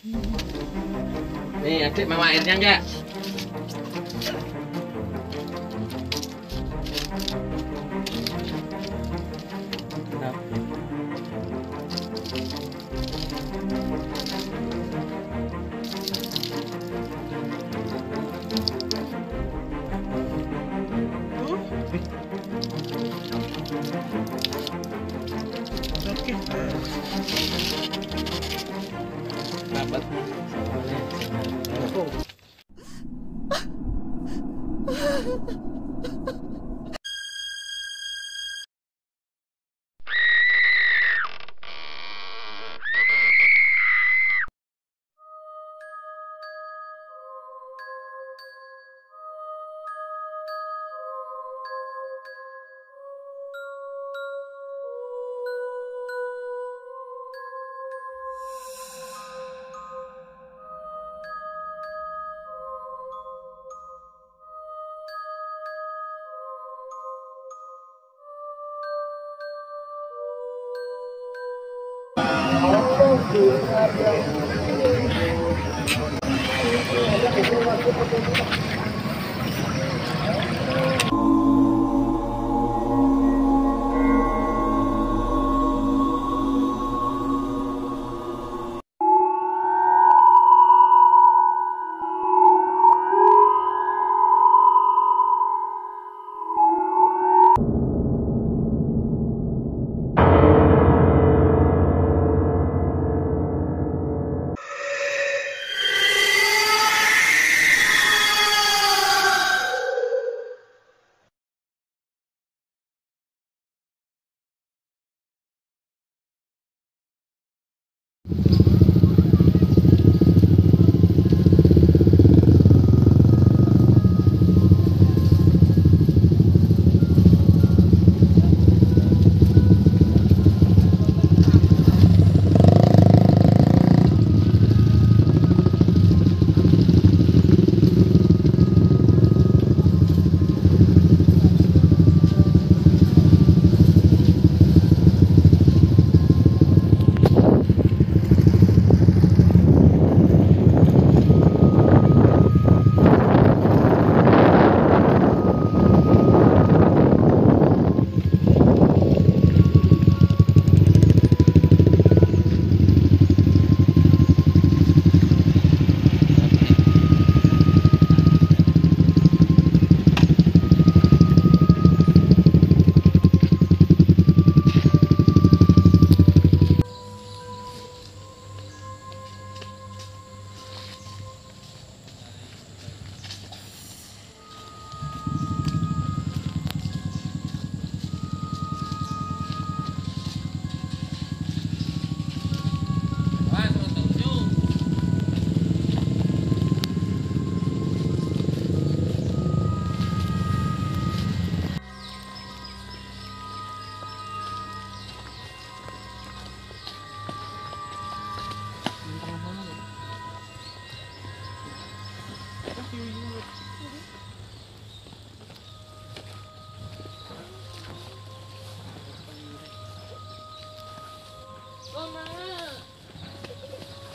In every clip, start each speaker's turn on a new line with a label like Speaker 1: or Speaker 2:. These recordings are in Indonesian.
Speaker 1: Nih adik mau airnya enggak? Dapat.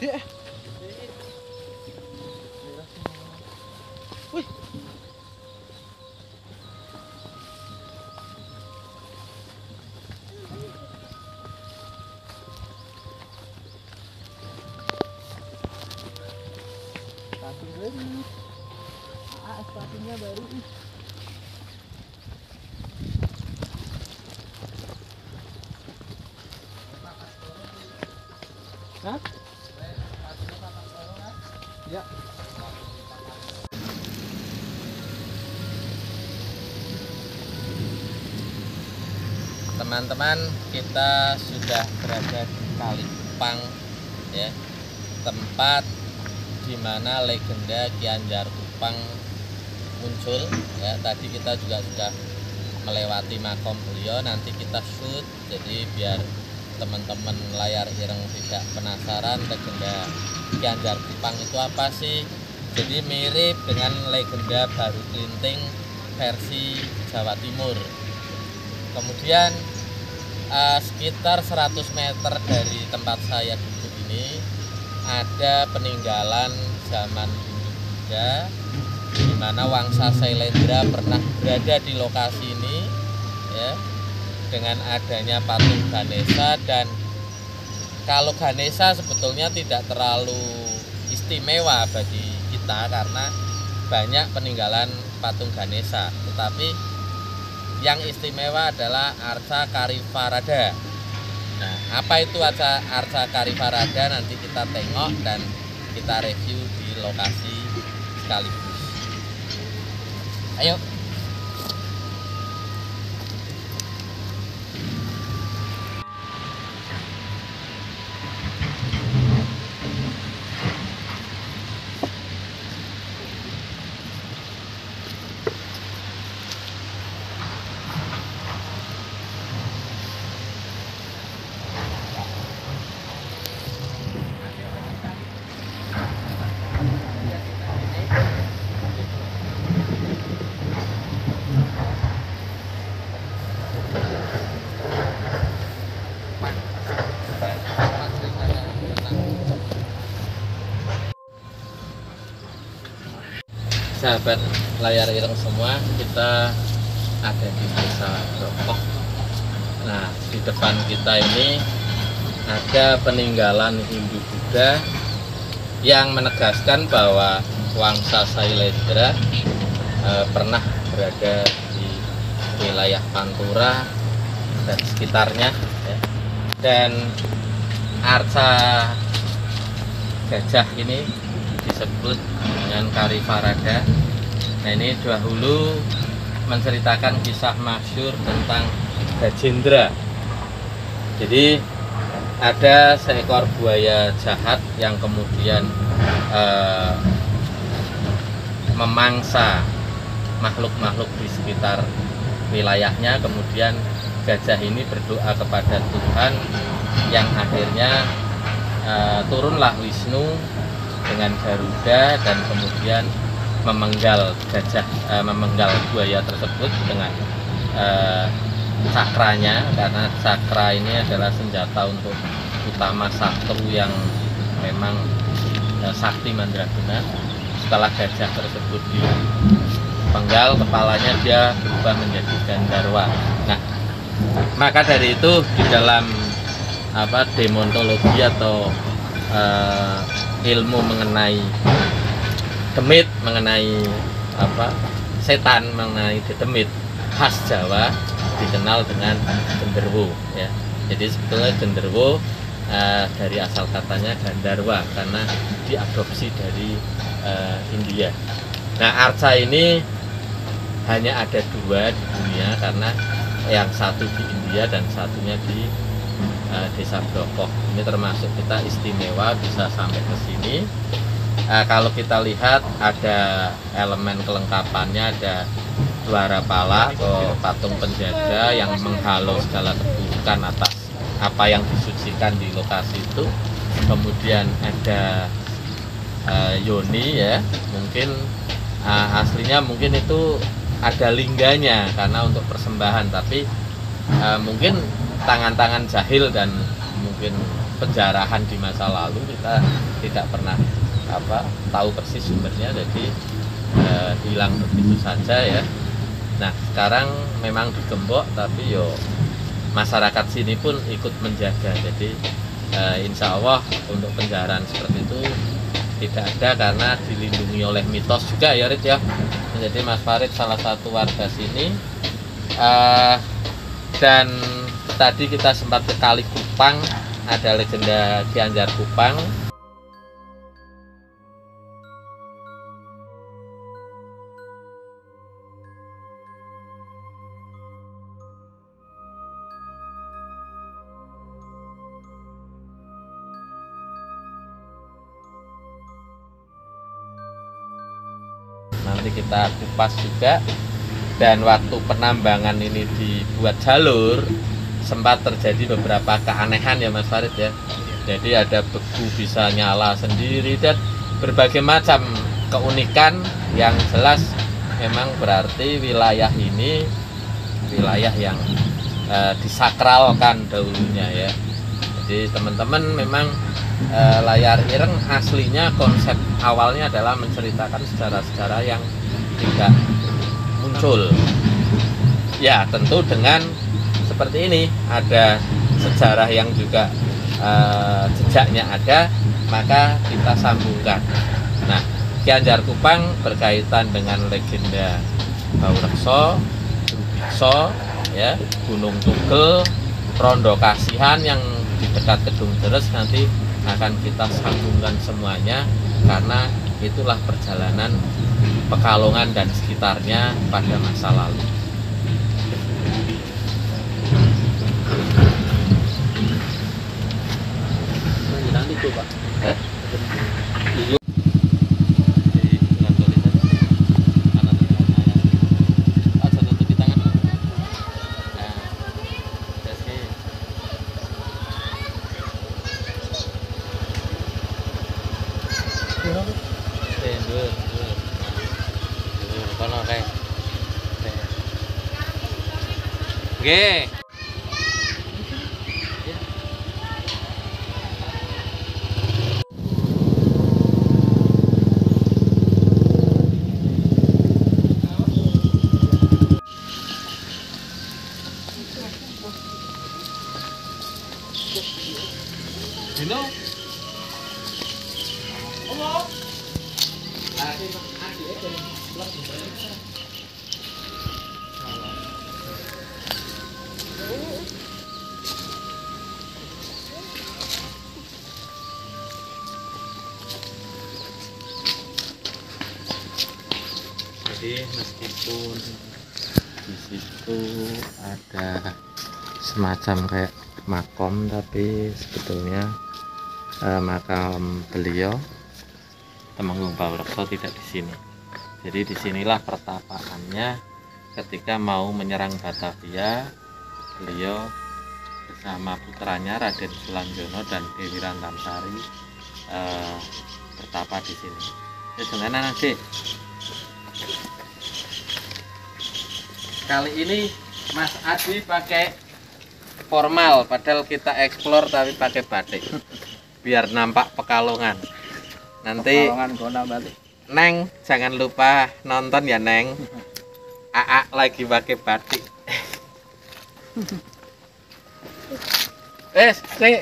Speaker 2: Dia. Wih. Satu lagi. Sepatunya baru. Hah? Ya.
Speaker 1: Teman-teman, kita sudah berada di Kali Kupang, ya, tempat di mana legenda Ki Anjar Kupang muncul. Ya, tadi kita juga sudah melewati makom beliau. Nanti kita shoot, jadi biar teman-teman layar ireng tidak penasaran legenda Ki Anjar Kupang itu apa sih. Jadi mirip dengan legenda Baru Klinting versi Jawa Timur. Kemudian sekitar 100 meter dari tempat saya duduk ini ada peninggalan zaman Hindu-Buddha di mana Wangsa Sailendra pernah berada di lokasi ini ya, dengan adanya patung Ganesha. Dan kalau Ganesha sebetulnya tidak terlalu istimewa bagi kita karena banyak peninggalan patung Ganesha, tetapi yang istimewa adalah Arca Karivarada. Nah, apa itu Arca Karivarada nanti kita tengok dan kita review di lokasi sekaligus. Ayo. Sahabat layar ireng semua, kita ada di Desa Brokok. Nah, di depan kita ini ada peninggalan Hindu-Buddha yang menegaskan bahwa Wangsa Sailendra pernah berada di wilayah Pantura dan sekitarnya ya. Dan arca gajah ini disebut dengan Karivarada. Nah, ini dahulu menceritakan kisah masyhur tentang Gajendra. Jadi ada seekor buaya jahat yang kemudian memangsa makhluk-makhluk di sekitar wilayahnya. Kemudian gajah ini berdoa kepada Tuhan yang akhirnya turunlah Wisnu dengan Garuda dan kemudian memenggal buaya tersebut dengan cakranya, karena cakra ini adalah senjata untuk utama sakti yang memang sakti mandraguna. Setelah gajah tersebut dipenggal kepalanya, dia berubah menjadi Gandharwa. Nah, maka dari itu di dalam demontologi atau ilmu mengenai demit, mengenai setan, mengenai demit khas Jawa dikenal dengan genderuwo ya. Jadi sebetulnya genderuwo dari asal katanya Gandharwa karena diadopsi dari India. Nah, arca ini hanya ada dua di dunia, karena yang satu di India dan satunya di Desa Brokok. Ini termasuk kita istimewa bisa sampai ke sini. Kalau kita lihat ada elemen kelengkapannya, ada dwarapala atau patung penjaga yang menghalau segala keburukan atas apa yang disucikan di lokasi itu. Kemudian ada yoni ya, mungkin aslinya mungkin itu ada lingganya karena untuk persembahan, tapi mungkin tangan-tangan jahil dan mungkin penjarahan di masa lalu kita tidak pernah tahu persis sumbernya, jadi hilang begitu saja ya. Nah, sekarang memang digembok, tapi masyarakat sini pun ikut menjaga, jadi insya Allah untuk penjarahan seperti itu tidak ada karena dilindungi oleh mitos juga ya Rit ya. Jadi Mas Farid salah satu warga sini, dan tadi kita sempat ke Kali Kupang, ada legenda Gianyar Kupang. Nanti kita kupas juga. Dan waktu penambangan ini dibuat jalur, sempat terjadi beberapa keanehan ya Mas Farid ya. Jadi ada beku bisa nyala sendiri dan berbagai macam keunikan yang jelas memang berarti wilayah ini wilayah yang disakralkan dahulunya ya. Jadi Jadi teman-teman memang layar ireng aslinya konsep awalnya adalah menceritakan sejarah-sejarah yang tidak muncul. Ya tentu dengan seperti ini, ada sejarah yang juga jejaknya ada, maka kita sambungkan. Nah, Ki Anjar Kupang berkaitan dengan legenda Baurekso, Drubikso, ya, Gunung Tugel, Rondo Kasihan yang di dekat Kedung Deres, nanti akan kita sambungkan semuanya karena itulah perjalanan Pekalongan dan sekitarnya pada masa lalu.
Speaker 2: Nanti tuh Pak.
Speaker 1: Iya. Dengan tulisan kanan tangan. Aja tutupi tangan. Nah, oke. Dur. Kono kae. Oke. Dino. Halo. Jadi meskipun di situ ada semacam kayak makom, tapi sebetulnya makam beliau Temenggung Baurekso tidak di sini. Jadi disinilah pertapaannya ketika mau menyerang Batavia. Beliau bersama putranya Raden Sulanjono dan Dewi Rantamsari bertapa di sini. Dengan anak kali ini Mas Adi pakai formal, padahal kita eksplor tapi pakai batik biar nampak Pekalongan. Nanti
Speaker 2: Pekalongan Gona balik.
Speaker 1: Neng jangan lupa nonton ya Neng. AA lagi pakai batik. Sini.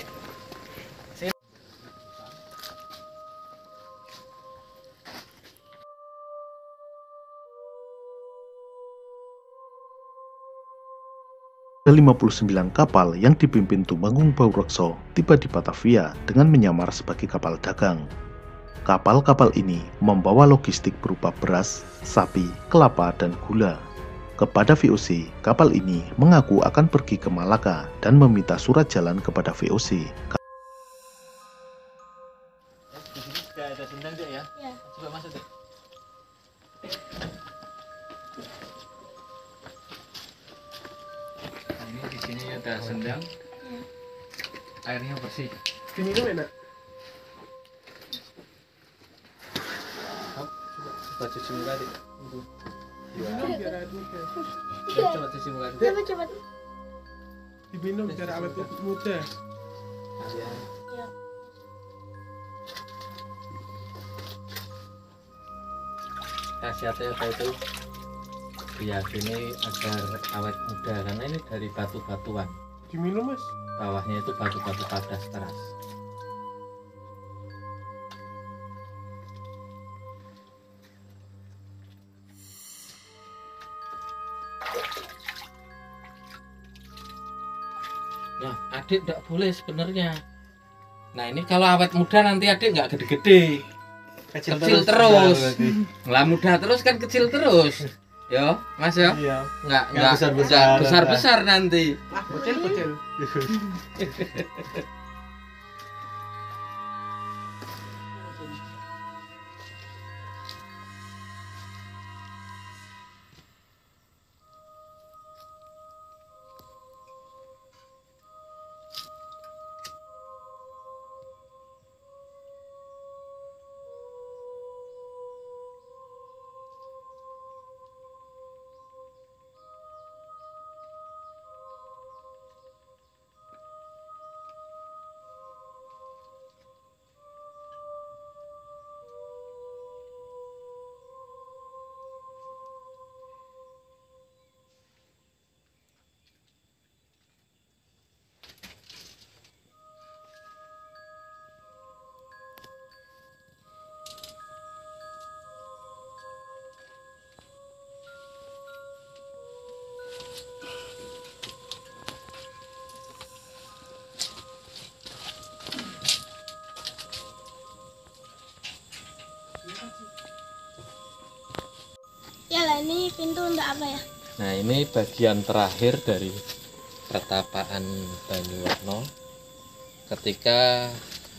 Speaker 3: Ke-59 kapal yang dipimpin Tumenggung Baurekso tiba di Batavia dengan menyamar sebagai kapal dagang. Kapal-kapal ini membawa logistik berupa beras, sapi, kelapa, dan gula. Kepada VOC, kapal ini mengaku akan pergi ke Malaka dan meminta surat jalan kepada VOC.
Speaker 2: Di sini juga ada sendang Dek ya?
Speaker 4: Iya.
Speaker 2: Coba masuk Dek. Nah, ini di sini ada sendang. Airnya bersih.
Speaker 5: Diminum enak.
Speaker 2: Coba cuci muka Dek.
Speaker 5: Diminum biar awet muda.
Speaker 2: Coba cuci muka Dek.
Speaker 4: Coba.
Speaker 5: Diminum biar awet muda.
Speaker 2: Ya.
Speaker 4: Ya.
Speaker 1: Khasiatnya apa itu? Diyakini agar awet muda karena ini dari batu-batuan.
Speaker 5: Diminum Mas.
Speaker 1: Bawahnya itu batu-batu padas keras. Nah, adik tidak boleh sebenarnya. Nah, ini kalau awet muda nanti adik nggak gede-gede, kecil terus. Lah muda terus kan kecil terus. Yo, Mas yo.
Speaker 5: Iya.
Speaker 1: Nggak besar-besar nanti.
Speaker 5: Ah, bocil.
Speaker 4: Ya lah, ini pintu untuk apa ya?
Speaker 1: Nah, ini bagian terakhir dari pertapaan Banyuwarna ketika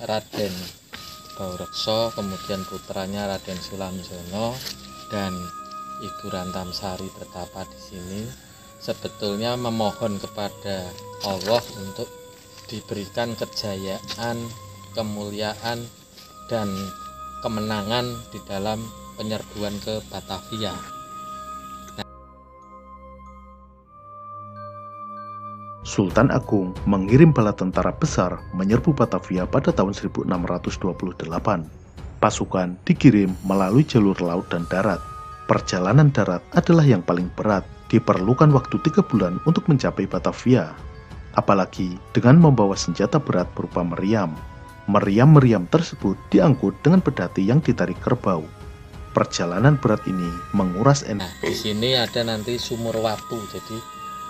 Speaker 1: Raden Baurekso, kemudian putranya Raden Sulamjono dan Ibu Rantamsari bertapa di sini, sebetulnya memohon kepada Allah untuk diberikan kejayaan, kemuliaan, dan kemenangan di dalam penyerbuan ke Batavia.
Speaker 3: Sultan Agung mengirim bala tentara besar menyerbu Batavia pada tahun 1628. Pasukan dikirim melalui jalur laut dan darat. Perjalanan darat adalah yang paling berat. Diperlukan waktu 3 bulan untuk mencapai Batavia. Apalagi dengan membawa senjata berat berupa meriam. Meriam-meriam tersebut diangkut dengan pedati yang ditarik kerbau. Perjalanan berat ini menguras energi.
Speaker 1: Nah, di sini ada nanti sumur watu, jadi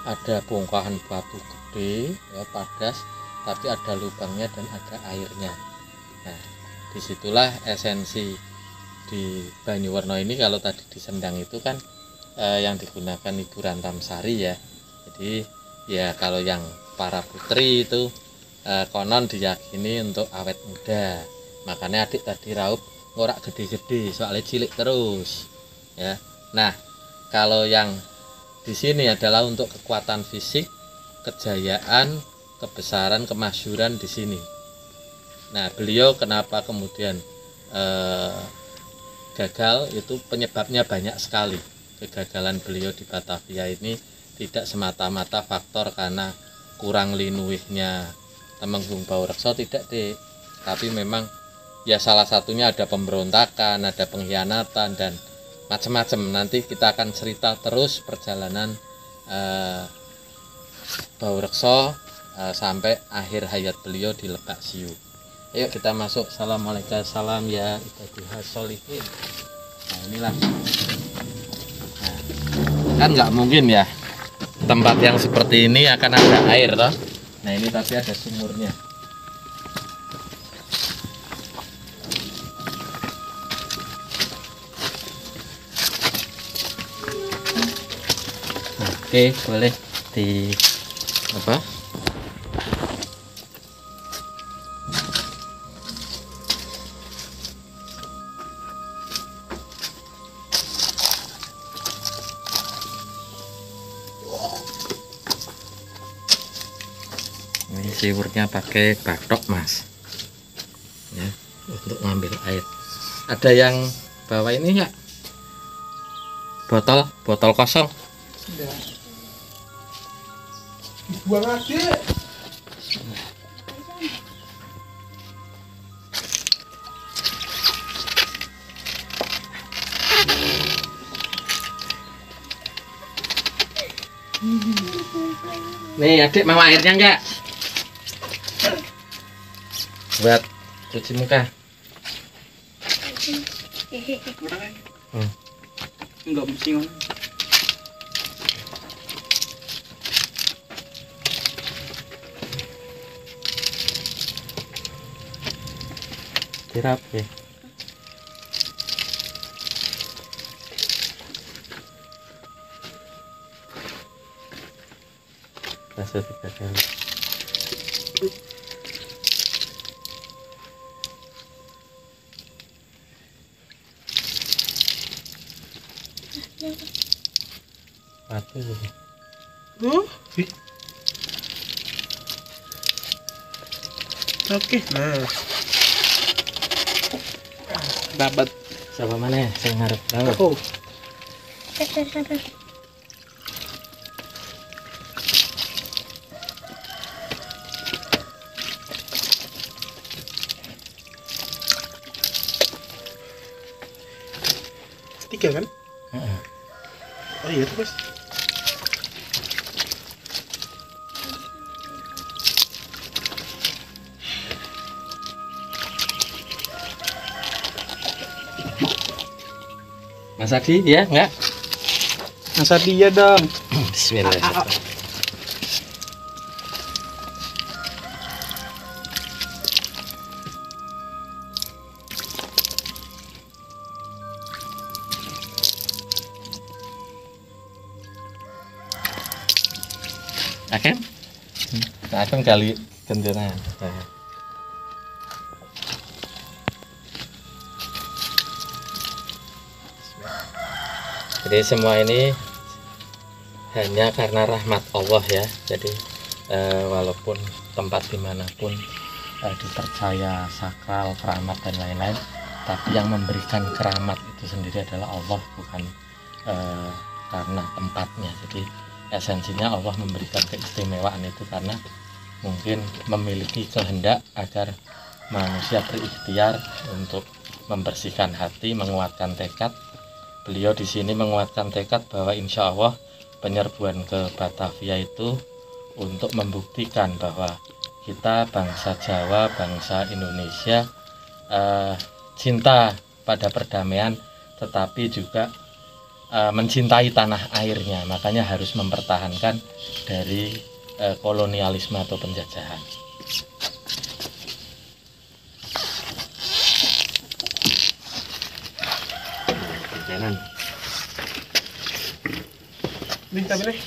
Speaker 1: ada bongkahan batu gede, ya, padas, tapi ada lubangnya dan ada airnya. Nah, disitulah esensi di Banyuwarna ini. Kalau tadi di Sendang itu kan yang digunakan Ibu Rantamsari ya. Jadi ya kalau yang para putri itu konon diyakini untuk awet muda. Makanya adik tadi raup ngorak gede-gede, soalnya cilik terus. Ya. Nah, kalau yang di sini adalah untuk kekuatan fisik, kejayaan, kebesaran, kemasyhuran di sini. Nah, beliau kenapa kemudian gagal, itu penyebabnya banyak sekali. Kegagalan beliau di Batavia ini tidak semata-mata faktor karena kurang linuhnya Temenggung Baurekso, tidak deh. Tapi memang ya salah satunya ada pemberontakan, ada pengkhianatan, dan macam-macam. Nanti kita akan cerita terus perjalanan Baurekso sampai akhir hayat beliau di Lebak Siu. Ayo kita masuk. Assalamualaikum, salam ya ibadillah sholihin. Nah, inilah. Nah, kan nggak mungkin ya tempat yang seperti ini akan ada air toh. Nah, ini tapi ada sumurnya. Oke, boleh di apa? Ini siwurnya pakai batok, Mas. Ya, untuk ngambil air. Ada yang bawa ini enggak? Botol kosong.
Speaker 5: Sudah. Dibuang aja.
Speaker 1: Nih adik, mau airnya enggak? Buat cuci muka.
Speaker 2: Enggak mesti ngono.
Speaker 1: Tirap ya. Basuh 3 kali. Batu.
Speaker 5: Oke, nah. Dapat.
Speaker 1: Siapa mana ya? Saya ngarep tahu.
Speaker 5: Aku. Tiga kan? Oh iya tuh, Mas.
Speaker 1: Mas Adi ya enggak?
Speaker 5: Mas Adi ya dong.
Speaker 1: Bismillahirrahmanirrahim. Akan? Akan kali kendaraan. Jadi semua ini hanya karena rahmat Allah ya. Jadi walaupun tempat dimanapun dipercaya sakral, keramat dan lain-lain, tapi yang memberikan keramat itu sendiri adalah Allah, bukan karena tempatnya. Jadi esensinya Allah memberikan keistimewaan itu karena mungkin memiliki kehendak agar manusia berikhtiar untuk membersihkan hati, menguatkan tekad. Beliau di sini menguatkan tekad bahwa insya Allah penyerbuan ke Batavia itu untuk membuktikan bahwa kita bangsa Jawa, bangsa Indonesia cinta pada perdamaian, tetapi juga mencintai tanah airnya. Makanya harus mempertahankan dari kolonialisme atau penjajahan.
Speaker 5: Kanan. Nih, tapi nih.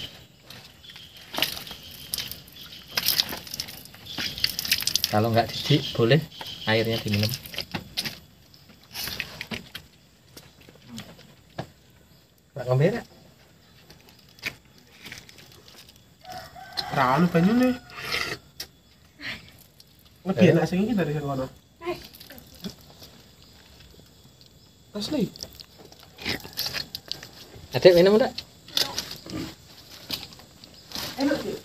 Speaker 1: Kalau nggak didik boleh airnya diminum. Nggak ngombe nggak?
Speaker 5: Terlalu banyak nih. Lebih enak sih dari yang kono. Asli.
Speaker 1: Adek minum enggak?
Speaker 5: Enak sih.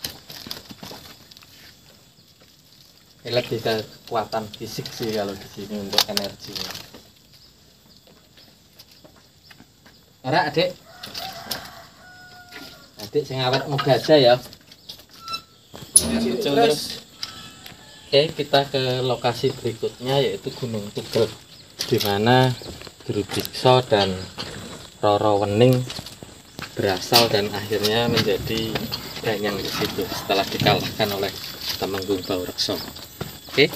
Speaker 1: Lebih ke kekuatan fisik sih kalau di sini untuk energi. Ora adek. Adek sing awet muda aja ya.
Speaker 5: Terus
Speaker 1: Oke, kita ke lokasi berikutnya yaitu Gunung Tugel, di mana Guru Bikso dan Roro Wening berasal dan akhirnya menjadi danyang di situ setelah dikalahkan oleh Temenggung Baurekso. Oke,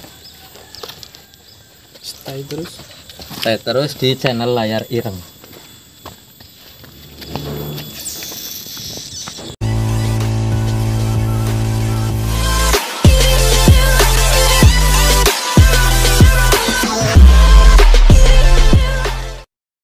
Speaker 5: stay terus.
Speaker 1: stay terus di channel Layar Ireng.